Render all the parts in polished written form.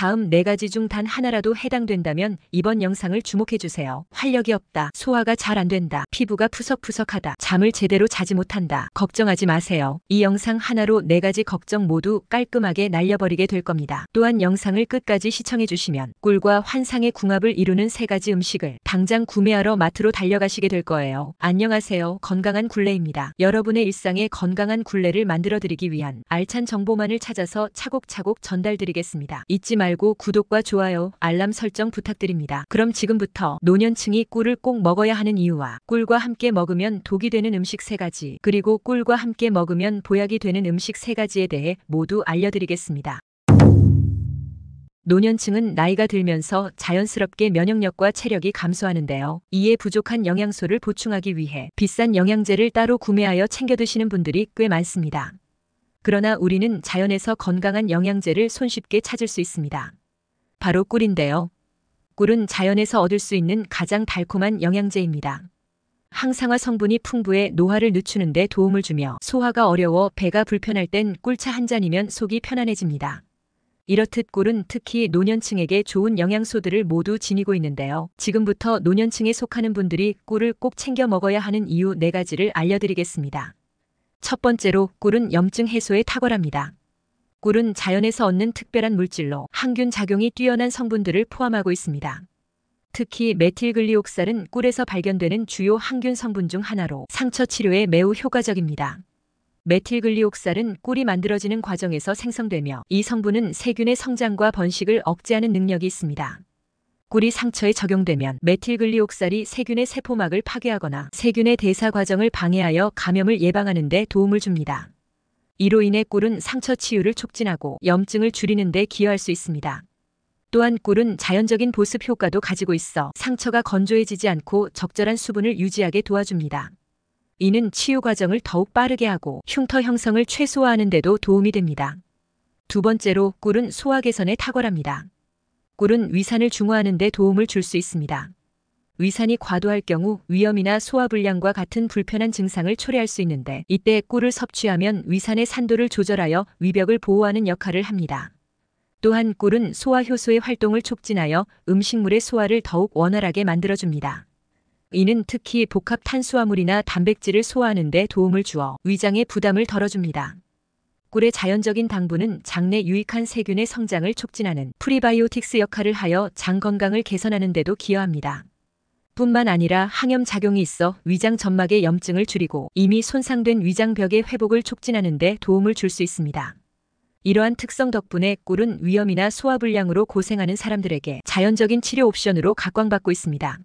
다음 4가지 중 단 하나라도 해당된다면 이번 영상을 주목해주세요. 활력이 없다. 소화가 잘 안 된다. 피부가 푸석푸석하다. 잠을 제대로 자지 못한다. 걱정하지 마세요. 이 영상 하나로 4가지 걱정 모두 깔끔하게 날려버리게 될 겁니다. 또한 영상을 끝까지 시청해주시면 꿀과 환상의 궁합을 이루는 3가지 음식을 당장 구매하러 마트로 달려가시게 될 거예요. 안녕하세요. 건강한 굴레입니다. 여러분의 일상에 건강한 굴레를 만들어드리기 위한 알찬 정보만을 찾아서 차곡차곡 전달드리겠습니다. 잊지 말고 구독과 좋아요, 알람 설정 부탁드립니다. 그럼 지금부터 노년층이 꿀을 꼭 먹어야 하는 이유와 꿀과 함께 먹으면 독이 되는 음식 3가지, 그리고 꿀과 함께 먹으면 보약이 되는 음식 3가지에 대해 모두 알려드리겠습니다. 노년층은 나이가 들면서 자연스럽게 면역력과 체력이 감소하는데요. 이에 부족한 영양소를 보충하기 위해 비싼 영양제를 따로 구매하여 챙겨 드시는 분들이 꽤 많습니다. 그러나 우리는 자연에서 건강한 영양제를 손쉽게 찾을 수 있습니다. 바로 꿀인데요. 꿀은 자연에서 얻을 수 있는 가장 달콤한 영양제입니다. 항산화 성분이 풍부해 노화를 늦추는 데 도움을 주며 소화가 어려워 배가 불편할 땐 꿀차 한 잔이면 속이 편안해집니다. 이렇듯 꿀은 특히 노년층에게 좋은 영양소들을 모두 지니고 있는데요. 지금부터 노년층에 속하는 분들이 꿀을 꼭 챙겨 먹어야 하는 이유 4가지를 알려드리겠습니다. 첫 번째로 꿀은 염증 해소에 탁월합니다. 꿀은 자연에서 얻는 특별한 물질로 항균 작용이 뛰어난 성분들을 포함하고 있습니다. 특히 메틸글리옥살은 꿀에서 발견되는 주요 항균 성분 중 하나로 상처 치료에 매우 효과적입니다. 메틸글리옥살은 꿀이 만들어지는 과정에서 생성되며 이 성분은 세균의 성장과 번식을 억제하는 능력이 있습니다. 꿀이 상처에 적용되면 메틸글리옥살이 세균의 세포막을 파괴하거나 세균의 대사 과정을 방해하여 감염을 예방하는 데 도움을 줍니다. 이로 인해 꿀은 상처 치유를 촉진하고 염증을 줄이는 데 기여할 수 있습니다. 또한 꿀은 자연적인 보습 효과도 가지고 있어 상처가 건조해지지 않고 적절한 수분을 유지하게 도와줍니다. 이는 치유 과정을 더욱 빠르게 하고 흉터 형성을 최소화하는 데도 도움이 됩니다. 두 번째로 꿀은 소화 개선에 탁월합니다. 꿀은 위산을 중화하는 데 도움을 줄 수 있습니다. 위산이 과도할 경우 위염이나 소화불량과 같은 불편한 증상을 초래할 수 있는데 이때 꿀을 섭취하면 위산의 산도를 조절하여 위벽을 보호하는 역할을 합니다. 또한 꿀은 소화 효소의 활동을 촉진하여 음식물의 소화를 더욱 원활하게 만들어줍니다. 이는 특히 복합 탄수화물이나 단백질을 소화하는 데 도움을 주어 위장의 부담을 덜어줍니다. 꿀의 자연적인 당분은 장내 유익한 세균의 성장을 촉진하는 프리바이오틱스 역할을 하여 장 건강을 개선하는 데도 기여합니다. 뿐만 아니라 항염 작용이 있어 위장 점막의 염증을 줄이고 이미 손상된 위장벽의 회복을 촉진하는 데 도움을 줄 수 있습니다. 이러한 특성 덕분에 꿀은 위염이나 소화불량으로 고생하는 사람들에게 자연적인 치료 옵션으로 각광받고 있습니다.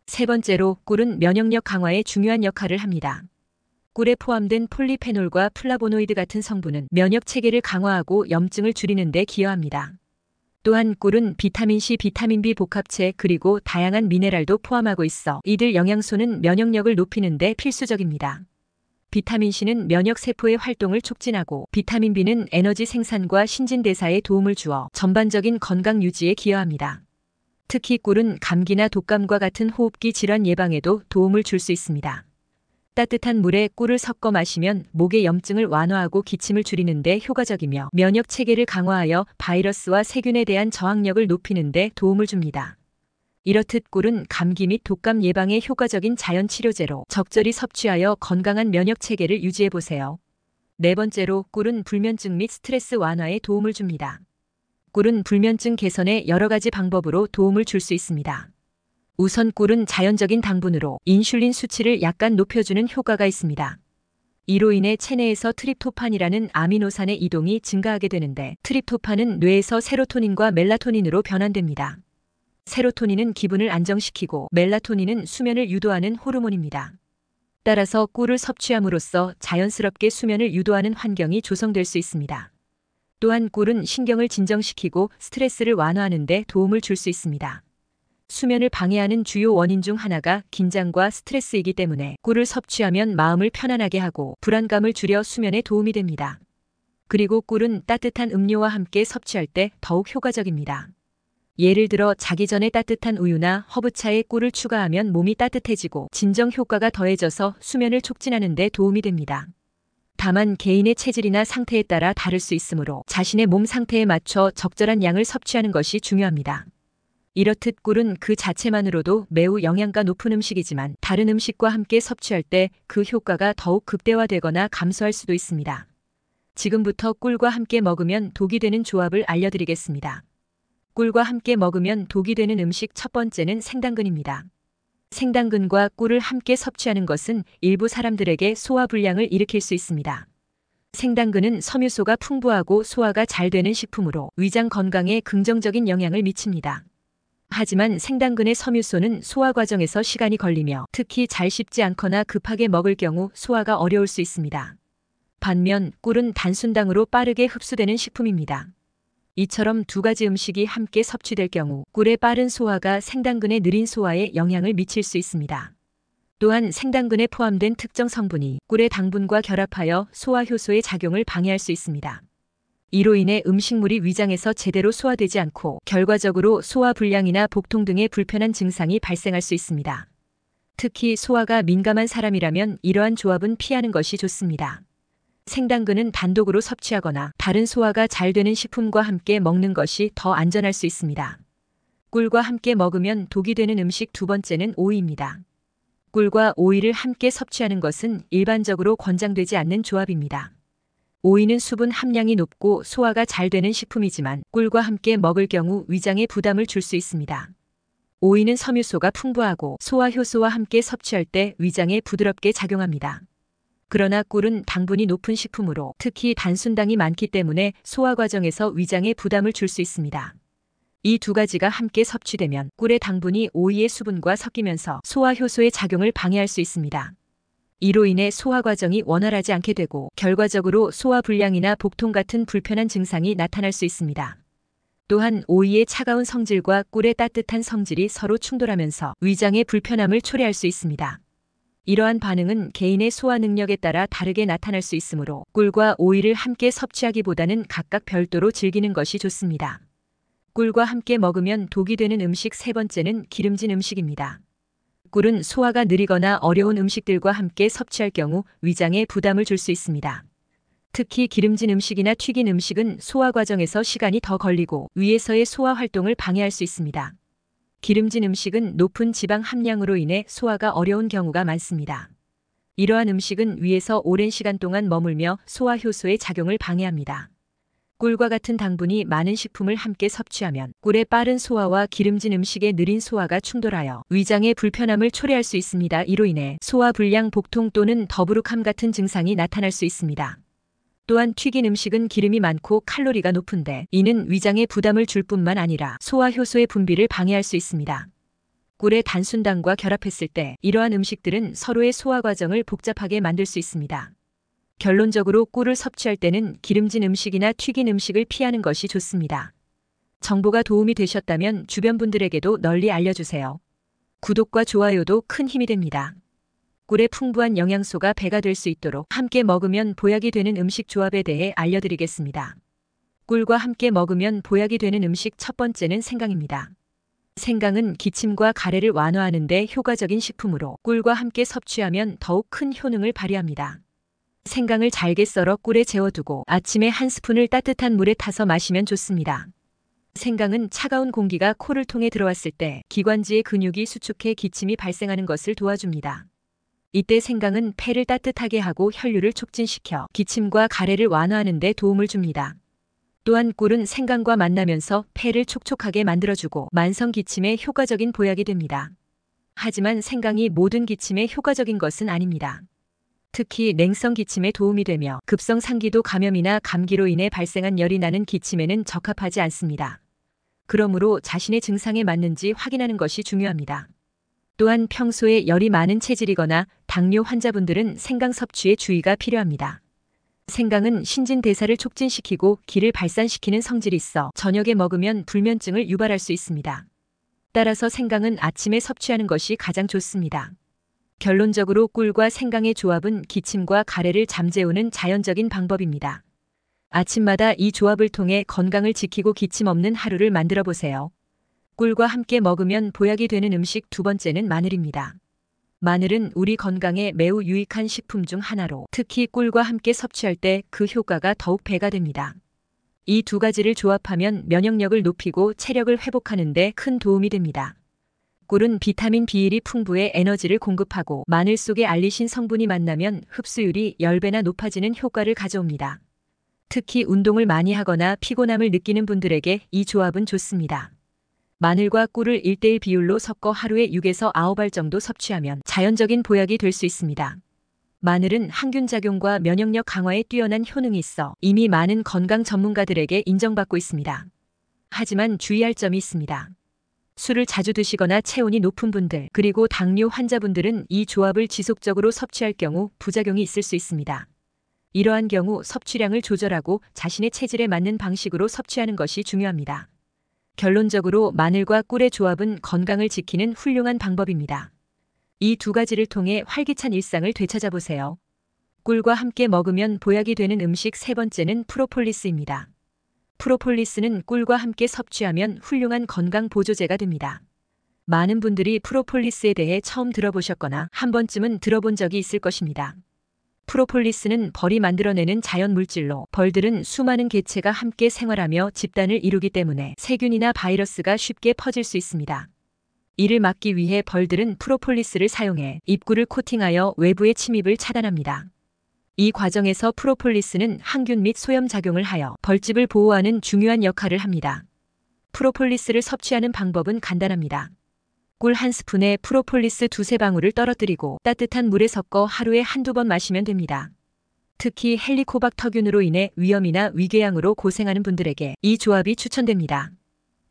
세 번째로 꿀은 면역력 강화에 중요한 역할을 합니다. 꿀에 포함된 폴리페놀과 플라보노이드 같은 성분은 면역 체계를 강화하고 염증을 줄이는 데 기여합니다. 또한 꿀은 비타민C, 비타민B 복합체 그리고 다양한 미네랄도 포함하고 있어 이들 영양소는 면역력을 높이는 데 필수적입니다. 비타민C는 면역세포의 활동을 촉진하고 비타민B는 에너지 생산과 신진대사에 도움을 주어 전반적인 건강 유지에 기여합니다. 특히 꿀은 감기나 독감과 같은 호흡기 질환 예방에도 도움을 줄 수 있습니다. 따뜻한 물에 꿀을 섞어 마시면 목의 염증을 완화하고 기침을 줄이는 데 효과적이며 면역 체계를 강화하여 바이러스와 세균에 대한 저항력을 높이는 데 도움을 줍니다. 이렇듯 꿀은 감기 및 독감 예방에 효과적인 자연 치료제로 적절히 섭취하여 건강한 면역 체계를 유지해 보세요. 네 번째로 꿀은 불면증 및 스트레스 완화에 도움을 줍니다. 꿀은 불면증 개선에 여러 가지 방법으로 도움을 줄 수 있습니다. 우선 꿀은 자연적인 당분으로 인슐린 수치를 약간 높여주는 효과가 있습니다. 이로 인해 체내에서 트립토판이라는 아미노산의 이동이 증가하게 되는데 트립토판은 뇌에서 세로토닌과 멜라토닌으로 변환됩니다. 세로토닌은 기분을 안정시키고 멜라토닌은 수면을 유도하는 호르몬입니다. 따라서 꿀을 섭취함으로써 자연스럽게 수면을 유도하는 환경이 조성될 수 있습니다. 또한 꿀은 신경을 진정시키고 스트레스를 완화하는 데 도움을 줄 수 있습니다. 수면을 방해하는 주요 원인 중 하나가 긴장과 스트레스이기 때문에 꿀을 섭취하면 마음을 편안하게 하고 불안감을 줄여 수면에 도움이 됩니다. 그리고 꿀은 따뜻한 음료와 함께 섭취할 때 더욱 효과적입니다. 예를 들어 자기 전에 따뜻한 우유나 허브차에 꿀을 추가하면 몸이 따뜻해지고 진정 효과가 더해져서 수면을 촉진하는 데 도움이 됩니다. 다만 개인의 체질이나 상태에 따라 다를 수 있으므로 자신의 몸 상태에 맞춰 적절한 양을 섭취하는 것이 중요합니다. 이렇듯 꿀은 그 자체만으로도 매우 영양가 높은 음식이지만 다른 음식과 함께 섭취할 때 그 효과가 더욱 극대화되거나 감소할 수도 있습니다. 지금부터 꿀과 함께 먹으면 독이 되는 조합을 알려드리겠습니다. 꿀과 함께 먹으면 독이 되는 음식 첫 번째는 생당근입니다. 생당근과 꿀을 함께 섭취하는 것은 일부 사람들에게 소화불량을 일으킬 수 있습니다. 생당근은 섬유소가 풍부하고 소화가 잘 되는 식품으로 위장 건강에 긍정적인 영향을 미칩니다. 하지만 생당근의 섬유소는 소화 과정에서 시간이 걸리며 특히 잘 씹지 않거나 급하게 먹을 경우 소화가 어려울 수 있습니다. 반면 꿀은 단순당으로 빠르게 흡수되는 식품입니다. 이처럼 두 가지 음식이 함께 섭취될 경우 꿀의 빠른 소화가 생당근의 느린 소화에 영향을 미칠 수 있습니다. 또한 생당근에 포함된 특정 성분이 꿀의 당분과 결합하여 소화효소의 작용을 방해할 수 있습니다. 이로 인해 음식물이 위장에서 제대로 소화되지 않고 결과적으로 소화불량이나 복통 등의 불편한 증상이 발생할 수 있습니다. 특히 소화가 민감한 사람이라면 이러한 조합은 피하는 것이 좋습니다. 생당근은 단독으로 섭취하거나 다른 소화가 잘 되는 식품과 함께 먹는 것이 더 안전할 수 있습니다. 꿀과 함께 먹으면 독이 되는 음식 두 번째는 오이입니다. 꿀과 오이를 함께 섭취하는 것은 일반적으로 권장되지 않는 조합입니다. 오이는 수분 함량이 높고 소화가 잘 되는 식품이지만 꿀과 함께 먹을 경우 위장에 부담을 줄 수 있습니다. 오이는 섬유소가 풍부하고 소화효소와 함께 섭취할 때 위장에 부드럽게 작용합니다. 그러나 꿀은 당분이 높은 식품으로 특히 단순당이 많기 때문에 소화 과정에서 위장에 부담을 줄 수 있습니다. 이 두 가지가 함께 섭취되면 꿀의 당분이 오이의 수분과 섞이면서 소화효소의 작용을 방해할 수 있습니다. 이로 인해 소화 과정이 원활하지 않게 되고 결과적으로 소화불량이나 복통 같은 불편한 증상이 나타날 수 있습니다. 또한 오이의 차가운 성질과 꿀의 따뜻한 성질이 서로 충돌하면서 위장의 불편함을 초래할 수 있습니다. 이러한 반응은 개인의 소화 능력에 따라 다르게 나타날 수 있으므로 꿀과 오이를 함께 섭취하기보다는 각각 별도로 즐기는 것이 좋습니다. 꿀과 함께 먹으면 독이 되는 음식 세 번째는 기름진 음식입니다. 꿀은 소화가 느리거나 어려운 음식들과 함께 섭취할 경우 위장에 부담을 줄 수 있습니다. 특히 기름진 음식이나 튀긴 음식은 소화 과정에서 시간이 더 걸리고 위에서의 소화 활동을 방해할 수 있습니다. 기름진 음식은 높은 지방 함량으로 인해 소화가 어려운 경우가 많습니다. 이러한 음식은 위에서 오랜 시간 동안 머물며 소화 효소의 작용을 방해합니다. 꿀과 같은 당분이 많은 식품을 함께 섭취하면 꿀의 빠른 소화와 기름진 음식의 느린 소화가 충돌하여 위장의 불편함을 초래할 수 있습니다. 이로 인해 소화불량, 복통 또는 더부룩함 같은 증상이 나타날 수 있습니다. 또한 튀긴 음식은 기름이 많고 칼로리가 높은데 이는 위장에 부담을 줄 뿐만 아니라 소화효소의 분비를 방해할 수 있습니다. 꿀의 단순당과 결합했을 때 이러한 음식들은 서로의 소화 과정을 복잡하게 만들 수 있습니다. 결론적으로 꿀을 섭취할 때는 기름진 음식이나 튀긴 음식을 피하는 것이 좋습니다. 정보가 도움이 되셨다면 주변 분들에게도 널리 알려주세요. 구독과 좋아요도 큰 힘이 됩니다. 꿀의 풍부한 영양소가 배가 될 수 있도록 함께 먹으면 보약이 되는 음식 조합에 대해 알려드리겠습니다. 꿀과 함께 먹으면 보약이 되는 음식 첫 번째는 생강입니다. 생강은 기침과 가래를 완화하는 데 효과적인 식품으로 꿀과 함께 섭취하면 더욱 큰 효능을 발휘합니다. 생강을 잘게 썰어 꿀에 재워두고 아침에 한 스푼을 따뜻한 물에 타서 마시면 좋습니다. 생강은 차가운 공기가 코를 통해 들어왔을 때 기관지의 근육이 수축해 기침이 발생하는 것을 도와줍니다. 이때 생강은 폐를 따뜻하게 하고 혈류를 촉진시켜 기침과 가래를 완화하는 데 도움을 줍니다. 또한 꿀은 생강과 만나면서 폐를 촉촉하게 만들어주고 만성 기침에 효과적인 보약이 됩니다. 하지만 생강이 모든 기침에 효과적인 것은 아닙니다. 특히 냉성 기침에 도움이 되며 급성 상기도 감염이나 감기로 인해 발생한 열이 나는 기침에는 적합하지 않습니다. 그러므로 자신의 증상에 맞는지 확인하는 것이 중요합니다. 또한 평소에 열이 많은 체질이거나 당뇨 환자분들은 생강 섭취에 주의가 필요합니다. 생강은 신진대사를 촉진시키고 기를 발산시키는 성질이 있어 저녁에 먹으면 불면증을 유발할 수 있습니다. 따라서 생강은 아침에 섭취하는 것이 가장 좋습니다. 결론적으로 꿀과 생강의 조합은 기침과 가래를 잠재우는 자연적인 방법입니다. 아침마다 이 조합을 통해 건강을 지키고 기침 없는 하루를 만들어 보세요. 꿀과 함께 먹으면 보약이 되는 음식 두 번째는 마늘입니다. 마늘은 우리 건강에 매우 유익한 식품 중 하나로 특히 꿀과 함께 섭취할 때 그 효과가 더욱 배가 됩니다. 이 두 가지를 조합하면 면역력을 높이고 체력을 회복하는 데 큰 도움이 됩니다. 꿀은 비타민 B1이 풍부해 에너지를 공급하고 마늘 속의 알리신 성분이 만나면 흡수율이 10배나 높아지는 효과를 가져옵니다. 특히 운동을 많이 하거나 피곤함을 느끼는 분들에게 이 조합은 좋습니다. 마늘과 꿀을 1:1 비율로 섞어 하루에 6에서 9알 정도 섭취하면 자연적인 보약이 될 수 있습니다. 마늘은 항균 작용과 면역력 강화에 뛰어난 효능이 있어 이미 많은 건강 전문가들에게 인정받고 있습니다. 하지만 주의할 점이 있습니다. 술을 자주 드시거나 체온이 높은 분들, 그리고 당뇨 환자분들은 이 조합을 지속적으로 섭취할 경우 부작용이 있을 수 있습니다. 이러한 경우 섭취량을 조절하고 자신의 체질에 맞는 방식으로 섭취하는 것이 중요합니다. 결론적으로 마늘과 꿀의 조합은 건강을 지키는 훌륭한 방법입니다. 이 두 가지를 통해 활기찬 일상을 되찾아보세요. 꿀과 함께 먹으면 보약이 되는 음식 세 번째는 프로폴리스입니다. 프로폴리스는 꿀과 함께 섭취하면 훌륭한 건강 보조제가 됩니다. 많은 분들이 프로폴리스에 대해 처음 들어보셨거나 한 번쯤은 들어본 적이 있을 것입니다. 프로폴리스는 벌이 만들어내는 자연 물질로 벌들은 수많은 개체가 함께 생활하며 집단을 이루기 때문에 세균이나 바이러스가 쉽게 퍼질 수 있습니다. 이를 막기 위해 벌들은 프로폴리스를 사용해 입구를 코팅하여 외부의 침입을 차단합니다. 이 과정에서 프로폴리스는 항균 및 소염 작용을 하여 벌집을 보호하는 중요한 역할을 합니다. 프로폴리스를 섭취하는 방법은 간단합니다. 꿀 한 스푼에 프로폴리스 두세 방울을 떨어뜨리고 따뜻한 물에 섞어 하루에 한두 번 마시면 됩니다. 특히 헬리코박터균으로 인해 위염이나 위궤양으로 고생하는 분들에게 이 조합이 추천됩니다.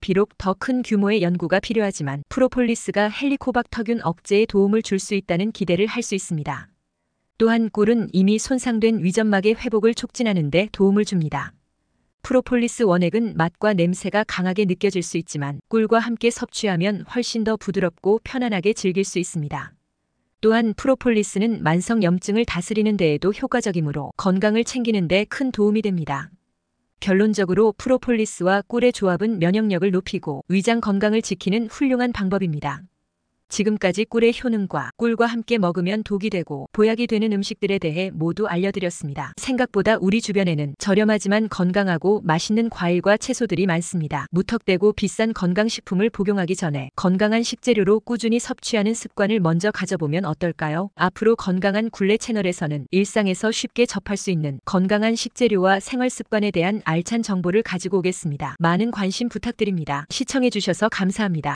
비록 더 큰 규모의 연구가 필요하지만 프로폴리스가 헬리코박터균 억제에 도움을 줄 수 있다는 기대를 할 수 있습니다. 또한 꿀은 이미 손상된 위점막의 회복을 촉진하는 데 도움을 줍니다. 프로폴리스 원액은 맛과 냄새가 강하게 느껴질 수 있지만 꿀과 함께 섭취하면 훨씬 더 부드럽고 편안하게 즐길 수 있습니다. 또한 프로폴리스는 만성 염증을 다스리는 데에도 효과적이므로 건강을 챙기는 데 큰 도움이 됩니다. 결론적으로 프로폴리스와 꿀의 조합은 면역력을 높이고 위장 건강을 지키는 훌륭한 방법입니다. 지금까지 꿀의 효능과 꿀과 함께 먹으면 독이 되고 보약이 되는 음식들에 대해 모두 알려드렸습니다. 생각보다 우리 주변에는 저렴하지만 건강하고 맛있는 과일과 채소들이 많습니다. 무턱대고 비싼 건강식품을 복용하기 전에 건강한 식재료로 꾸준히 섭취하는 습관을 먼저 가져보면 어떨까요? 앞으로 건강한 굴레 채널에서는 일상에서 쉽게 접할 수 있는 건강한 식재료와 생활습관에 대한 알찬 정보를 가지고 오겠습니다. 많은 관심 부탁드립니다. 시청해주셔서 감사합니다.